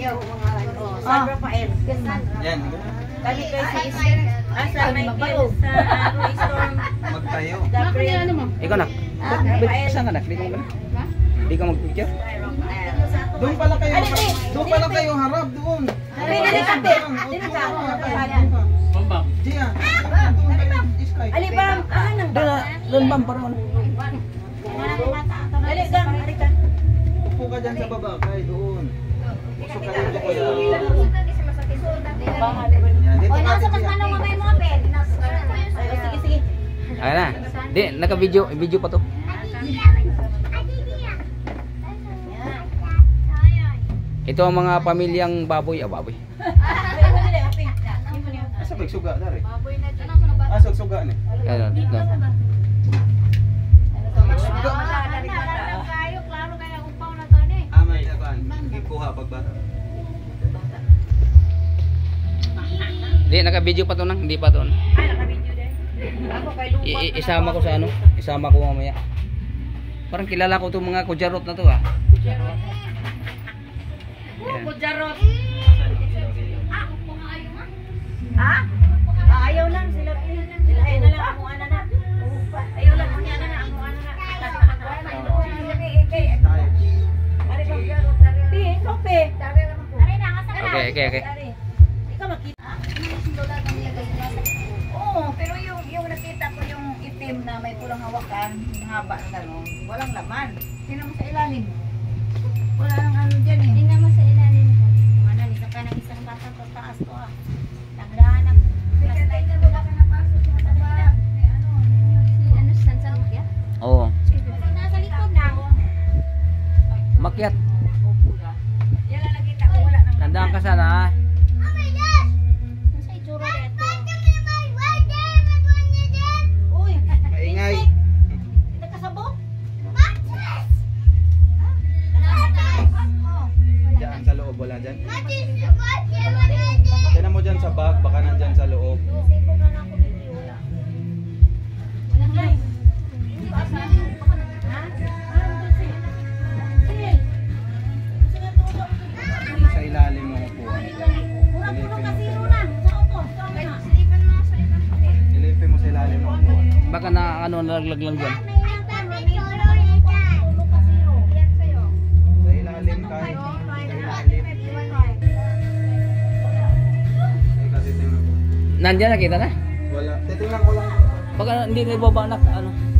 Ayaw, San Rafael. Yan. Kami kayo sa Asa Michael sa Storm. Magtayo. Gabriel. Ikaw nak. Saan ka nak? Di ko ba? Di ka mag-picture? Doon pala kayo. Doon pala kayo harap doon. Dili ka. Bambang. Diyan. Alibam, nang Doon bam parang ano? Dali gang, dali ka. Upo ka dyan sa baba, kay doon. Usok kayo dito kuya. Yan, dito ka dito. Sige, sige. Ayan na. Di, naka-video. Video pa to. Ito ang mga pamilyang baboy. Baboy. Asa ba suga dari? Asa suga ni? Ayan. Amay na kan. Ikuha pagbata. Di, naka-video pa to nang. Hindi pa to. Isama ko sa ano? Isama ko mamaya. Parang kilala ko itong mga kujarot na to ah. Kujarot. Ha? Ayaw lang sila. Ayaw na lang ako ana na. Ayaw lang niya na ako ana na. Okay. Ikaw makita. Oo, pero yung nakita ko yung itim na may pulang hawakan, haba na gano'n, walang laman. Tingnan mo sa ilalim. Wala nang ano dyan eh. Tingnan mo sa ilalim. Ano, isa ka ng isang bata sa taas ko ah. Nagdaan ng flashlight. Wala ka napasok sa mataba. May ano, Ano, saan makyat? Oo. Nasa likod na ako. Makyat. yan lang nakita ko, wala nang Tandaan ka sana ah. Nasa itsura dito. Uy, Maingay. kita kasabot? Diyan sa loob wala dyan. Tingnan mo dyan sa bag, baka nandyan sa loob. Sibo na lang ako video. Walang lang. Sa ilalim mo po. Ilipin mo sa ilalim mo po. Baka na ano nalaglag lang dyan. Sa ilalim kay. Sa ilalim. Ay kasi tingnan ko. Nandyan nakita na? Wala. Titingnan ko lang. Baka hindi na ibaba na ano.